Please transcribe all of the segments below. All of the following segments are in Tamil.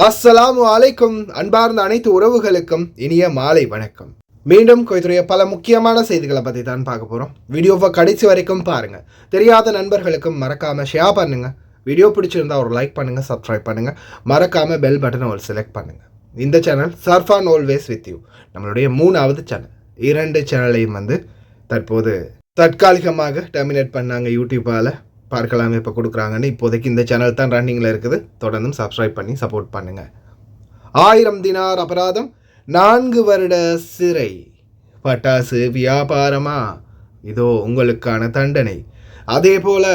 அஸ்ஸலாமு அலைக்கும். அன்பார்ந்த அனைத்து உறவுகளுக்கும் இனிய மாலை வணக்கம். மீண்டும் கோயத்துடைய பல முக்கியமான செய்திகளை பற்றி தான் பார்க்க போகிறோம். வீடியோவை கடைசி வரைக்கும் பாருங்கள். தெரியாத நண்பர்களுக்கும் மறக்காமல் ஷேர் பண்ணுங்கள். வீடியோ பிடிச்சிருந்தா ஒரு லைக் பண்ணுங்கள், சப்ஸ்கிரைப் பண்ணுங்கள். மறக்காமல் பெல் பட்டனை ஒரு செலக்ட் பண்ணுங்கள். இந்த சேனல் சர்ஃபான் ஆல்வேஸ் வித் யூ, நம்மளுடைய 3வது சேனல். 2 சேனலையும் தற்போது தற்காலிகமாக டெர்மினேட் பண்ணாங்க. யூடியூப்பால் பார்க்கலாமே இப்போ கொடுக்குறாங்கன்னு. இப்போதைக்கு இந்த சேனல் தான் ரன்னிங்கில் இருக்குது. தொடர்ந்தும் சப்ஸ்கிரைப் பண்ணி சப்போர்ட் பண்ணுங்கள். 1000 தினார் அபராதம், 4 வருட சிறை. பட்டாசு வியாபாரமா? இதோ உங்களுக்கான தண்டனை. அதே போல்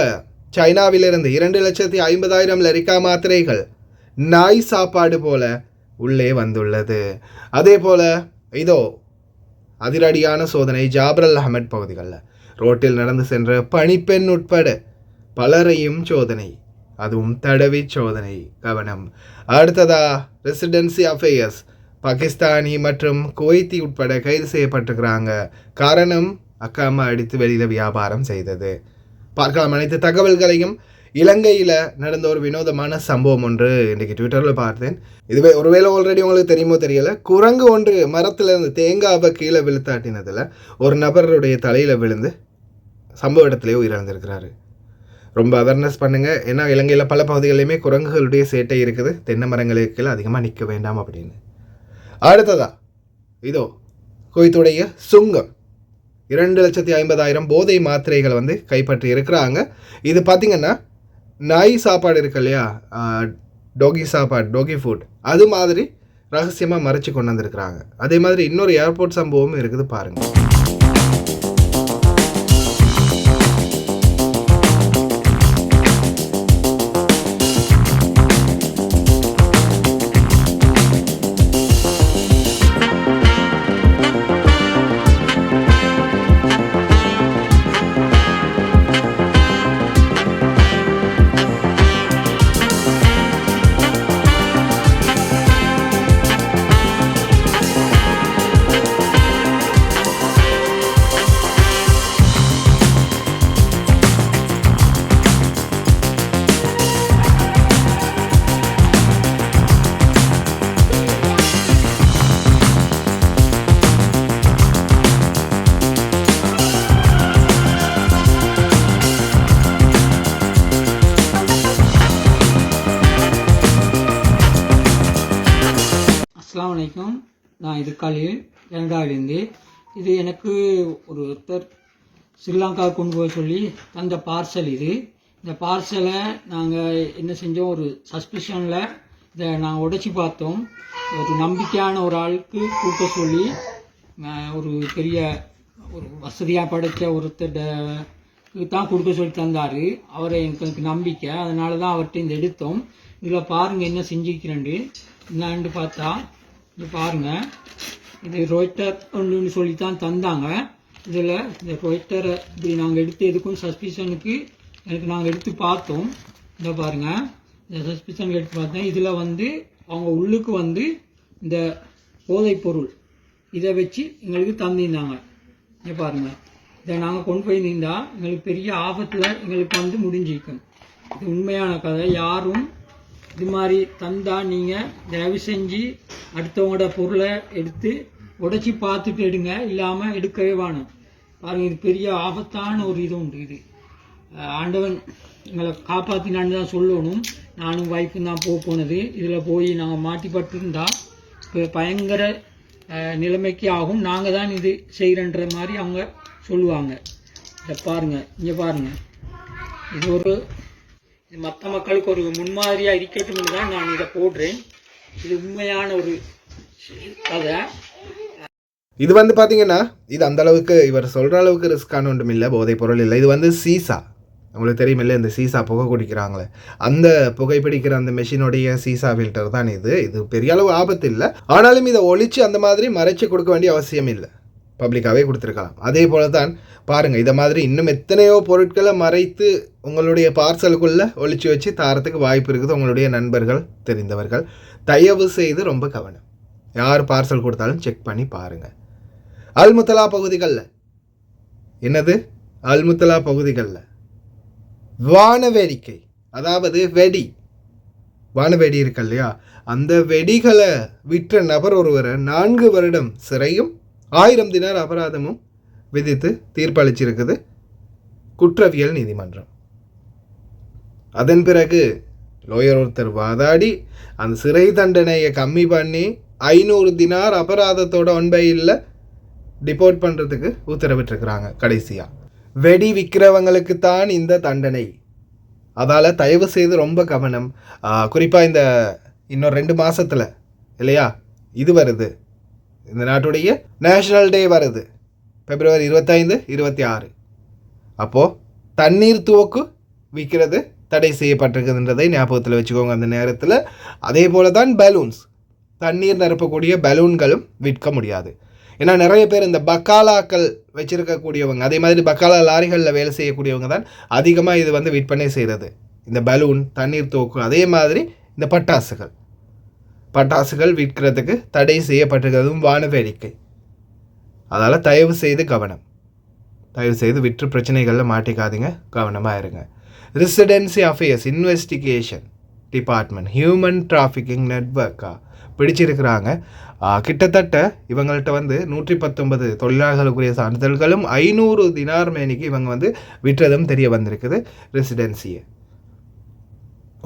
சைனாவிலிருந்து 2,50,000 லரிக்கா மாத்திரைகள் நாய் சாப்பாடு போல உள்ளே வந்துள்ளது. அதே போல் இதோ அதிரடியான சோதனை ஜாபரல் அஹமட் பகுதிகளில். ரோட்டில் நடந்து சென்ற பணிப்பெண் உட்பட பலரையும் சோதனை, அதுவும் தடவி சோதனை. கவனம். அடுத்ததா ரெசிடென்சி அஃபேர்ஸ், பாகிஸ்தானி மற்றும் குவைத்தி உட்பட கைது செய்யப்பட்டிருக்கிறாங்க. காரணம், அக்காமா அடித்து வெளியில் வியாபாரம் செய்தது. பார்க்கலாம் அனைத்து தகவல்களையும். இலங்கையில் நடந்த ஒரு வினோதமான சம்பவம் ஒன்று இன்றைக்கி ட்விட்டரில் பார்த்தேன். இதுவே ஒருவேளை ஆல்ரெடி உங்களுக்கு தெரியுமோ தெரியலை. குரங்கு ஒன்று மரத்தில் இருந்து தேங்காவை கீழே விழுத்தாட்டினதில் ஒரு நபருடைய தலையில் விழுந்து சம்பவ இடத்துலேயே உயிரிழந்திருக்கிறாரு. ரொம்ப அவேர்னஸ் பண்ணுங்கள். ஏன்னா இலங்கையில் பல பகுதிகளிலுமே குரங்குகளுடைய சேட்டை இருக்குது. தென்னை மரங்களுக்கு அதிகமாக நிற்க வேண்டாம் அப்படின்னு. அடுத்ததா இதோ குவைத்துடைய சுங்கம் 2,50,000 போதை மாத்திரைகளை கைப்பற்றி இருக்கிறாங்க. இது பார்த்திங்கன்னா நாய் சாப்பாடு இருக்கு இல்லையா, டோகி சாப்பாடு, டோகி ஃபுட், அது மாதிரி ரகசியமாக மறைச்சி கொண்டு வந்திருக்கிறாங்க. அதே மாதிரி இன்னொரு ஏர்போர்ட் சம்பவமும் இருக்குது பாருங்கள். அஸ்ஸலாமு அலைக்கும். நான் இது காலையில் கனடாவிலேருந்து. இது எனக்கு ஒருத்தர் ஸ்ரீலங்கா கொண்டு போய் சொல்லி தந்த பார்சல். இந்த பார்சலை நாங்கள் என்ன செஞ்சோம், ஒரு சஸ்பிஷனில் இதை நாங்கள் உடைச்சி பார்த்தோம். ஒரு நம்பிக்கையான ஒரு ஆளுக்கு கூட்ட சொல்லி ஒரு பெரிய ஒரு வசதியாக படைத்த ஒருத்தர் தான் கொடுக்க சொல்லி தந்தார். அவரை எங்களுக்கு நம்பிக்கை, அதனால தான் அவர்கிட்ட இந்த எடுத்தோம். இதில் பாருங்கள் என்ன செஞ்சுக்கிறேன்ட்டு. என்னான்னு பார்த்தா இது பாருங்கள், இது ரொய்ட்டர் ஒன்றுன்னு சொல்லி தான் தந்தாங்க. இதில் இந்த ரொய்ட்டரை இப்படி நாங்கள் எடுத்து எதுக்கும் சஸ்பிஷனுக்கு எனக்கு நாங்கள் எடுத்து பார்த்தோம். இதை பாருங்கள், இந்த சஸ்பிஷனுக்கு எடுத்து பார்த்தேன். இதில் அவங்க உள்ளுக்கு இந்த போதைப் பொருள் இதை வச்சு எங்களுக்கு தந்திருந்தாங்க. இதை பாருங்கள், இதை நாங்கள் கொண்டு போய் நின்றா எங்களுக்கு பெரிய ஆபத்தில் எங்களுக்கு முடிஞ்சிக்கும். இது உண்மையான கதை. யாரும் இது மாதிரி தந்தால் நீங்கள் தயவு செஞ்சு அடுத்தவங்களோட பொருளை எடுத்து உடைச்சி பார்த்துட்டு எடுங்க, இல்லாமல் எடுக்கவே வேணும். பாருங்கள், இது பெரிய ஆபத்தான ஒரு இது உண்டு. இது ஆண்டவன் எங்களை காப்பாற்றினான்னு தான் சொல்லணும். நானும் வைஃபும் தான் போனது. இதில் போய் நாங்கள் மாட்டிப்பட்டிருந்தா இப்போ பயங்கர நிலைமைக்கு ஆகும். நாங்கள் தான் இது செய்கிறன்ற மாதிரி அவங்க சொல்லுவாங்க. இதை பாருங்கள், இங்கே பாருங்கள், இது மற்ற மக்களுக்கு ஒரு முன்மாதிரியாக இருக்கட்டும் தான் நான் இதை போடுறேன். இது உண்மையான ஒரு கதை. இது பார்த்தீங்கன்னா இது அந்த அளவுக்கு இவர் சொல்கிற அளவுக்கு ரிஸ்க்கான ஒன்றும் இல்லை, போதைப் பொருள் இல்லை. இது சீசா, உங்களுக்கு தெரியும் இல்லை, இந்த சீசா புகை குடிக்கிறாங்களே, அந்த புகைப்பிடிக்கிற அந்த மெஷினுடைய சீசா ஃபில்டர் தான் இது. இது பெரிய அளவு ஆபத்து இல்லை. ஆனாலும் இதை ஒழித்து அந்த மாதிரி மறைச்சி கொடுக்க வேண்டிய அவசியம் இல்லை, பப்ளிக்காகவே கொடுத்துருக்கலாம். அதே போல தான் பாருங்கள், இதை மாதிரி இன்னும் எத்தனையோ பொருட்களை மறைத்து உங்களுடைய பார்சலுக்குள்ளே ஒழிச்சு வச்சு தாரத்துக்கு வாய்ப்பு இருக்குது. உங்களுடைய நண்பர்கள், தெரிந்தவர்கள், தயவு செய்து ரொம்ப கவனம். யார் பார்சல் கொடுத்தாலும் செக் பண்ணி பாருங்கள். அல்முத்தலா பகுதிகளில் என்னது, அல்முத்தலா பகுதிகளில் வான வேடிக்கை, அதாவது வெடி வானவெடி இருக்கு இல்லையா, அந்த வெடிகளை விற்ற நபர் ஒருவரை 4 வருடம் சிறையும் 1000 தினார் அபராதமும் விதித்து தீர்ப்பளிச்சிருக்குது குற்றவியல் நீதிமன்றம். அதன் பிறகு லோயர் ஒருத்தர் வாதாடி அந்த சிறை தண்டனையை கம்மி பண்ணி 500 தினார் அபராதத்தோட ஒன்பையில் டிபோர்ட் பண்ணுறதுக்கு உத்தரவிட்டிருக்கிறாங்க. கடைசியாக வெடி விற்கிறவங்களுக்கு தான் இந்த தண்டனை. அதால் தயவு செய்து ரொம்ப கவனம். குறிப்பாக இந்த இன்னும் 2 மாதத்தில் இல்லையா இது வருது, இந்த நாட்டுடைய நேஷ்னல் டே வருது, February 25, 26. அப்போது தண்ணீர் துவக்கு விற்கிறது தடை செய்யப்பட்டிருக்குதுன்றதை ஞாபகத்தில் வச்சுக்கோங்க அந்த நேரத்தில். அதே போல தான் பலூன்ஸ், தண்ணீர் நிரப்பக்கூடிய பலூன்களும் விற்க முடியாது. ஏன்னா நிறைய பேர் இந்த பக்காலாக்கள் வச்சுருக்கக்கூடியவங்க, அதே மாதிரி பக்காலா லாரிகளில் வேலை செய்யக்கூடியவங்க தான் அதிகமாக இது வந்து விற்பனை செய்கிறது. இந்த பலூன், தண்ணீர் தோக்கு, அதே மாதிரி இந்த பட்டாசுகள் விற்கிறதுக்கு தடை செய்யப்பட்டிருக்கிறதும் வானவேடிக்கை. அதால் தயவு செய்து கவனம், தயவு செய்து விற்று பிரச்சனைகளில் மாட்டிக்காதீங்க, கவனமாக இருங்க. Residency affairs investigation department human trafficking நெட்வொர்க்காக பிடிச்சிருக்கிறாங்க. கிட்டத்தட்ட இவங்கள்ட்ட வந்து 119 தொழிலாளர்களுக்குரிய சான்றிதழ்களும் 500 தினார் மேனிக்கு இவங்க வந்து விற்றதும் தெரிய வந்திருக்குது. ரெசிடென்சியை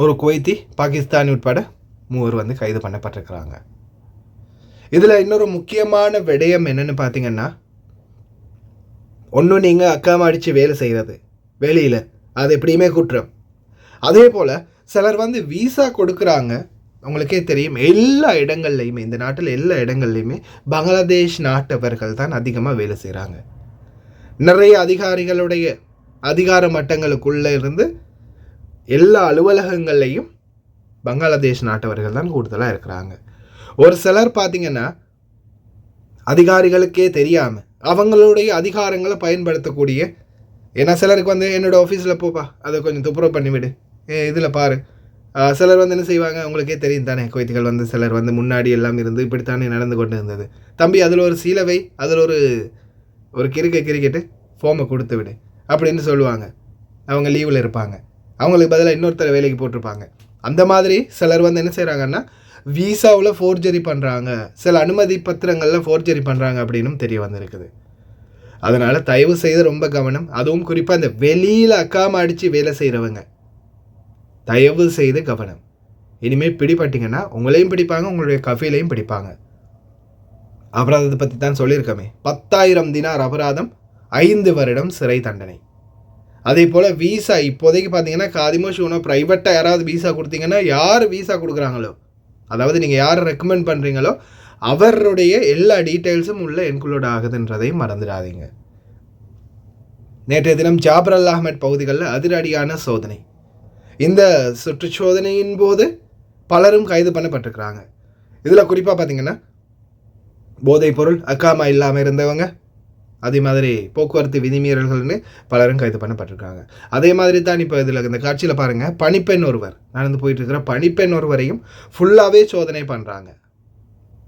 ஒரு குவைத்தி, பாகிஸ்தானி உட்பட 3 வந்து கைது பண்ணப்பட்டிருக்கிறாங்க. இதில் இன்னொரு முக்கியமான விடயம் என்னென்னு பார்த்தீங்கன்னா, ஒன்று நீங்கள் அக்காம அடித்து வேலை செய்கிறது வெளியில், அது எப்படியுமே குற்றம். அதே போல் சிலர் வந்து விசா கொடுக்குறாங்க. உங்களுக்கே தெரியும், எல்லா இடங்கள்லையுமே, இந்த நாட்டில் எல்லா இடங்கள்லையுமே பங்களாதேஷ் நாட்டவர்கள் தான் அதிகமாக வேலை செய்கிறாங்க. நிறைய அதிகாரிகளுடைய அதிகார மட்டங்களுக்குள்ளே இருந்து எல்லா அலுவலகங்கள்லையும் பங்களாதேஷ் நாட்டவர்கள் தான் கூடுதலாக இருக்கிறாங்க. ஒரு சிலர் பார்த்திங்கன்னா அதிகாரிகளுக்கே தெரியாமல் அவங்களுடைய அதிகாரங்களை பயன்படுத்தக்கூடிய, ஏன்னா சிலருக்கு வந்து என்னோடய ஆஃபீஸில் போப்பா அதை கொஞ்சம் துப்புரவு பண்ணிவிடு, இதில் பாரு. சிலர் வந்து என்ன செய்வாங்க, உங்களுக்கே தெரியும் தானே, குவைத்திகள் வந்து சிலர் வந்து முன்னாடி எல்லாம் இருந்து இப்படித்தானே நடந்து கொண்டு இருந்தது. தம்பி அதில் ஒரு சீலவை, அதில் ஒரு கிரிக்கெட்டு ஃபார்மை கொடுத்து விடு அப்படின்னு சொல்லுவாங்க. அவங்க லீவில் இருப்பாங்க, அவங்களுக்கு பதிலாக இன்னொருத்தர் வேலைக்கு போட்டிருப்பாங்க. அந்த மாதிரி சிலர் வந்து என்ன செய்கிறாங்கன்னா விசாவில் ஃபோர்ஜரி பண்ணுறாங்க, சில அனுமதி பத்திரங்களில் ஃபோர்ஜரி பண்ணுறாங்க அப்படின்னும் தெரிய வந்திருக்குது. அதனால் தயவு செய்து ரொம்ப கவனம். அதுவும் குறிப்பாக இந்த வெளியில் அக்காம அடித்து வேலை செய்கிறவங்க தயவு செய்து கவனம். இனிமேல் பிடிப்பட்டிங்கன்னா உங்களையும் பிடிப்பாங்க, உங்களுடைய கஃபீலையும் பிடிப்பாங்க. அபராதத்தை பற்றி தான் சொல்லியிருக்கமே, 10,000 தினார் அபராதம், 5 வருடம் சிறை தண்டனை. அதே போல் விசா இப்போதைக்கு பார்த்தீங்கன்னா காதிமோ ஷூனோ ப்ரைவேட்டாக யாராவது விசா கொடுத்தீங்கன்னா, யார் விசா கொடுக்குறாங்களோ, அதாவது நீங்கள் யாரை ரெக்கமெண்ட் பண்ணுறீங்களோ அவருடைய எல்லா டீட்டெயில்ஸும் உள்ள இன்க்ளூட் ஆகுதுன்றதையும் மறந்துடாதீங்க. நேற்றைய தினம் ஜாபர் அல் அஹ்மத் பகுதிகளில் அதிரடியான சோதனை. இந்த சுற்றுச்சோதனையின் போது பலரும் கைது பண்ணப்பட்டிருக்கிறாங்க. இதில் குறிப்பாக பார்த்திங்கன்னா போதைப் பொருள், அக்காமா இல்லாமல் இருந்தவங்க, அதே மாதிரி போக்குவரத்து விதிமீறல்கள்னு பலரும் கைது பண்ணப்பட்டிருக்காங்க. அதே மாதிரி தான் இப்போ இதில் இந்த காட்சியில் பாருங்கள், பணிப்பெண் ஒருவர் நடந்து போயிட்டுருக்கிற பணிப்பெண் ஒருவரையும் ஃபுல்லாகவே சோதனை பண்ணுறாங்க.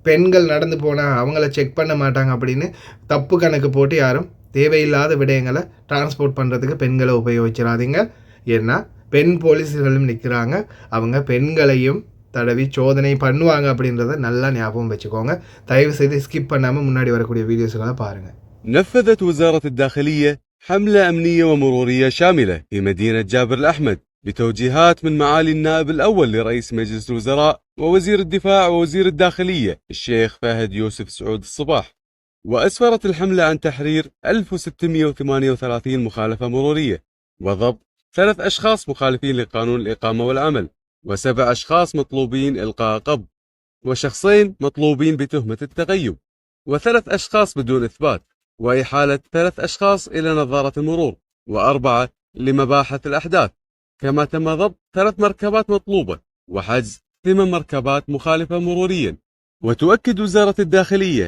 பெண்கள் நடந்து போனால் அவங்கள செக் பண்ண மாட்டாங்க அப்படின்னு தப்பு கணக்கு போட்டு யாரும் தேவையில்லாத விடயங்களை டிரான்ஸ்போர்ட் பண்ணுறதுக்கு பெண்களை உபயோகிச்சிடாதீங்க. ஏன்னா பெண் போலீஸ்களும் நிற்கிறாங்க, அவங்க பெண்களையும் தடவி சோதனை பண்ணுவாங்க அப்படின்றத நல்லா ஞாபகம் வச்சுக்கோங்க. தயவு செய்து ஸ்கிப் பண்ணாமல் முன்னாடி வரக்கூடிய வீடியோஸ்களை பாருங்கள். نفذت وزارة الداخلية حملة أمنية ومرورية شاملة في مدينة جابر الأحمد بتوجيهات من معالي النائب الأول لرئيس مجلس الوزراء ووزير الدفاع ووزير الداخلية الشيخ فهد يوسف سعود الصباح. وأسفرت الحملة عن تحرير 1638 مخالفة مرورية، وضبط 3 أشخاص مخالفين لقانون الإقامة والعمل، و7 أشخاص مطلوبين إلقاء قبض، وشخصين مطلوبين بتهمة التغيب، و3 أشخاص بدون إثبات، وإحالة 3 أشخاص إلى نظارة المرور، و4 لمباحث الأحداث. كما تم ضبط 3 مركبات مطلوبة وحجز 8 مركبات مخالفة مروريا. وتؤكد وزارة الداخلية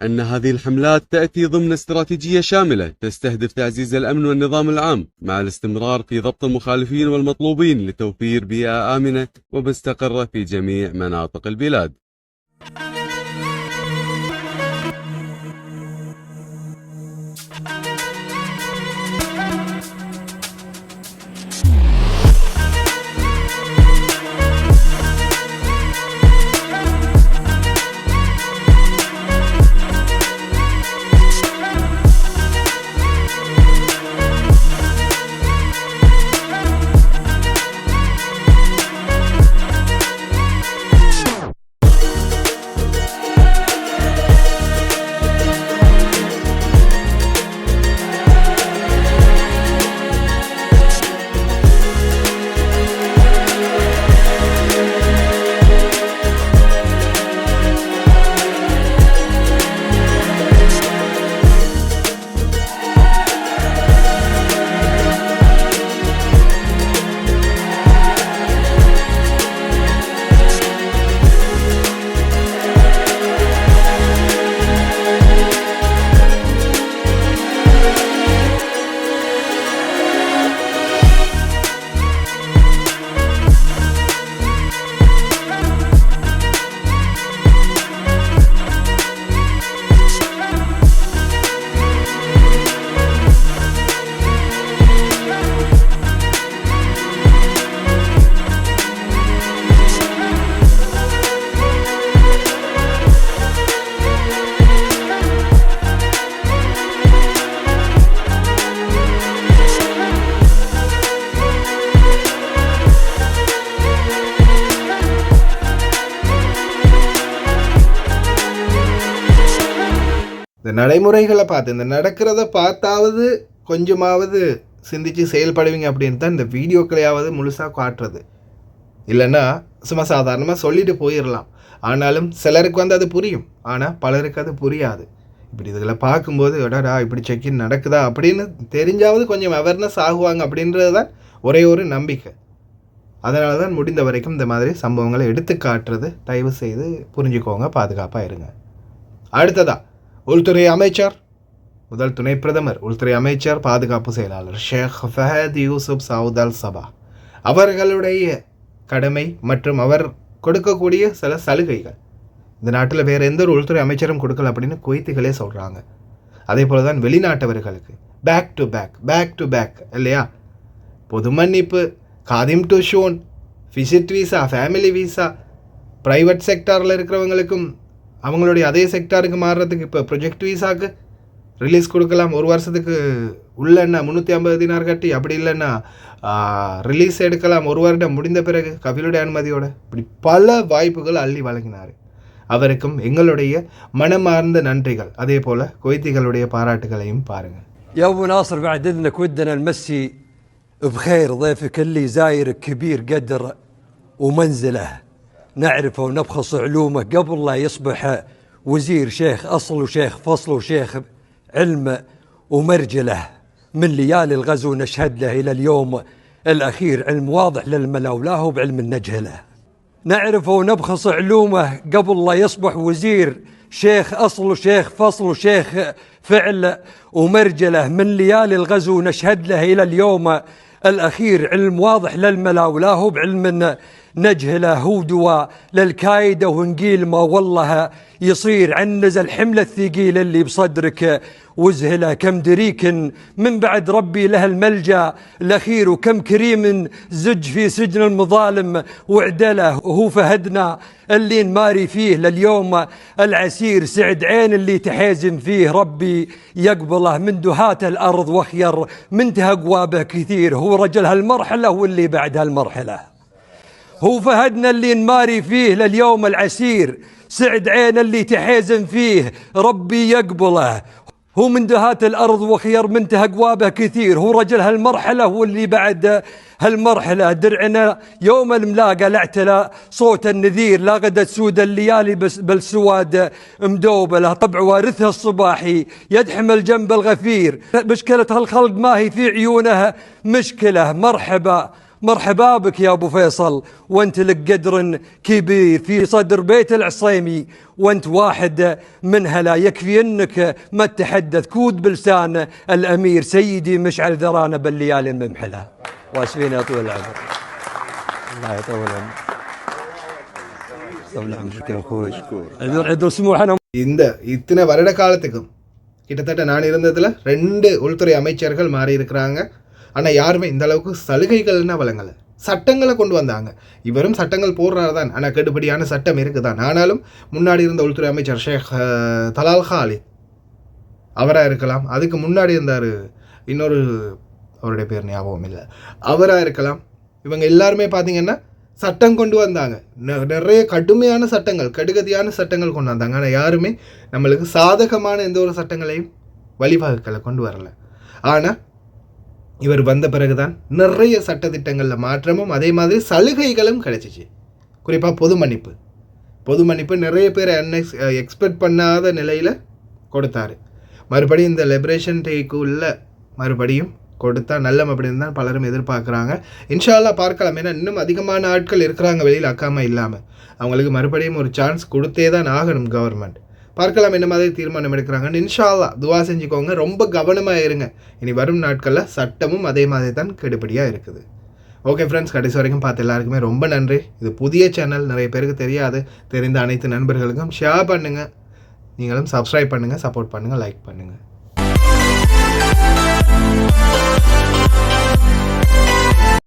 أن هذه الحملات تأتي ضمن استراتيجية شاملة تستهدف تعزيز الأمن والنظام العام مع الاستمرار في ضبط المخالفين والمطلوبين لتوفير بيئة آمنة ومستقرة في جميع مناطق البلاد. இந்த நடைமுறைகளை பார்த்து இந்த நடக்கிறத பார்த்தாவது கொஞ்சமாவது சிந்தித்து செயல்படுவீங்க அப்படின்னு தான் இந்த வீடியோக்களையாவது முழுசாக காட்டுறது. இல்லைன்னா சும்மா சாதாரணமாக சொல்லிட்டு போயிடலாம். ஆனாலும் சிலருக்கு வந்து அது புரியும், ஆனால் பலருக்கு அது புரியாது. இப்படி இதில் பார்க்கும்போது எடாடா இப்படி செக்இன் நடக்குதா அப்படின்னு தெரிஞ்சாவது கொஞ்சம் அவேர்னஸ் ஆகுவாங்க அப்படின்றது தான் ஒரே ஒரு நம்பிக்கை. அதனால தான் முடிந்த வரைக்கும் இந்த மாதிரி சம்பவங்களை எடுத்து காட்டுறது. தயவு செய்து புரிஞ்சுக்கோங்க, பாதுகாப்பாக இருங்க. அடுத்ததா உள்துறை அமைச்சர், முதல் துணை பிரதமர், உள்துறை அமைச்சர், பாதுகாப்பு செயலாளர் ஷேக் ஃபஹத் யூசுப் சவுத் அல் சபா அவர்களுடைய கடமை மற்றும் அவர் கொடுக்கக்கூடிய சில சலுகைகள் இந்த நாட்டில் வேறு எந்த ஒரு உள்துறை அமைச்சரும் கொடுக்கல அப்படின்னு குவைத்துகளே சொல்கிறாங்க. அதே போல் தான் வெளிநாட்டவர்களுக்கு பேக் டு பேக் இல்லையா, பொது மன்னிப்பு, காதிம் டு ஷோன், visit visa, family visa, private செக்டாரில் இருக்கிறவங்களுக்கும் அவங்களுடைய அதே செக்டாருக்கு மாறுறதுக்கு இப்போ ப்ரொஜெக்ட் வீசாவுக்கு ரிலீஸ் கொடுக்கலாம். ஒரு வருஷத்துக்கு உள்ளன்னா 350 தினார் கட்டி, அப்படி இல்லைன்னா ரிலீஸ் எடுக்கலாம் ஒரு வருடம் முடிந்த பிறகு கபிலுடைய அனுமதியோடு. இப்படி பல வாய்ப்புகள் அள்ளி வழங்கினார். அவருக்கும் எங்களுடைய மனமார்ந்த நன்றிகள். அதே போல் குவைத்திகளுடைய பாராட்டுகளையும் பாருங்கள். يا أبو ناصر بعد إذنك ودنا نمسي بخير ضيفك اللي زاير كبير قدر ومنزله، نعرفه ونبخص علومه قبل لا يصبح وزير، شيخ أصل وشيخ فصل وشيخ علم ومرجله. من ليالي الغزو نشهد له إلى اليوم الأخير علم واضح للملا وله بعلم النجهله. نعرفه ونبخص علومه قبل لا يصبح وزير، شيخ أصل وشيخ فصل وشيخ فعل ومرجله. من ليالي الغزو نشهد له إلى اليوم الأخير علم واضح للملا وله بعلم نجهله. هو دواء للكايدة ونقيل ما والله يصير عنز الحمل الثقيل اللي بصدرك وزهله. كم دريك من بعد ربي له الملجأ الأخير، وكم كريم زج في سجن المظالم وعدله. وهو فهدنا اللي نماري فيه لليوم العسير، سعد عين اللي تحازم فيه ربي يقبله. من دهات الأرض وخير منتهى قوابه كثير، هو رجل هالمرحلة واللي بعد هالمرحلة. هو فهدنا اللي نماري فيه لليوم العسير، سعد عين اللي تحازم فيه ربي يقبله. هو من دهات الأرض وخير منتهى قوابه كثير، هو رجل هالمرحلة واللي بعد هالمرحلة. درعنا يوم الملاقى الاعتلى صوت النذير، لا غدت سود الليالي بالسواد مدوبله. طبع وارثها الصباحي يدحمل جنب الغفير، مشكلة هالخلق ما هي في عيونها مشكلة. مرحبا بك يا أبو فيصل، وانت لك قدر كبير في صدر بيت العصيمي، وانت واحد منها. لا يكفي انك ما تتحدث كود بلسان الأمير سيدي مشعل ذرانا بالليالي الممحلة. واسفين يا طول العمر، الله يطول عمرك. طول عمرك يا أخوي، عذر سموحنا. இந்த இத்தனை வருட காலத்துக்கும் கிட்டத்தட்ட நான் இருந்ததில் 2 உள்துறை அமைச்சர்கள் மாறி இருக்கிறாங்க. ஆனால் யாருமே இந்த அளவுக்கு சலுகைகள்னா வழங்கலை. சட்டங்களை கொண்டு வந்தாங்க. இவரும் சட்டங்கள் போடுறாரு தான், ஆனால் கெடுபடியான சட்டம் இருக்குதான். ஆனாலும் முன்னாடி இருந்த உள்துறை அமைச்சர் ஷேக் தலால் ஹாலித் அவராக இருக்கலாம், அதுக்கு முன்னாடி இருந்தார் இன்னொரு அவருடைய பேர் ஞாபகம் இல்லை, அவராக இருக்கலாம். இவங்க எல்லாருமே பார்த்திங்கன்னா சட்டம் கொண்டு வந்தாங்க. நிறைய கடுமையான சட்டங்கள், கடுகதியான சட்டங்கள் கொண்டு வந்தாங்க. ஆனால் யாருமே நம்மளுக்கு சாதகமான எந்த ஒரு சட்டங்களையும் வழிவகுக்களை கொண்டு வரல. ஆனால் இவர் வந்த பிறகுதான் நிறைய சட்டத்திட்டங்களில் மாற்றமும் அதே மாதிரி சலுகைகளும் கிடைச்சிச்சு. குறிப்பாக பொது மன்னிப்பு நிறைய பேர் எக்ஸ்பெக்ட் பண்ணாத நிலையில் கொடுத்தாரு. மறுபடியும் இந்த லிபரேஷன் டேக்கு உள்ள மறுபடியும் கொடுத்தா நல்லம் அப்படின்னு தான் பலரும் எதிர்பார்க்குறாங்க. இன்ஷா அல்லாஹ் பார்க்கலாம். ஏன்னா இன்னும் அதிகமான ஆட்கள் இருக்கிறாங்க வெளியில் அக்காமல் இல்லாமல். அவங்களுக்கு மறுபடியும் ஒரு சான்ஸ் கொடுத்தே தான் ஆகணும் கவர்மெண்ட். பார்க்கலாம் என்ன மாதிரி தீர்மானம் எடுக்கிறாங்கன்னு. இன்ஷா அல்லாஹ் துவா செஞ்சுக்கோங்க, ரொம்ப கவனமாக இருங்க. இனி வரும் நாட்களில் சட்டமும் அதே மாதிரி தான் கெடுபடியாக இருக்குது. ஓகே ஃப்ரெண்ட்ஸ், கடைசி வரைக்கும் பார்த்து எல்லாருக்குமே ரொம்ப நன்றி. இது புதிய சேனல், நிறைய பேருக்கு தெரியாது. தெரிந்த அனைத்து நண்பர்களுக்கும் ஷேர் பண்ணுங்கள். நீங்களும் சப்ஸ்கிரைப் பண்ணுங்கள், சப்போர்ட் பண்ணுங்கள், லைக் பண்ணுங்கள்.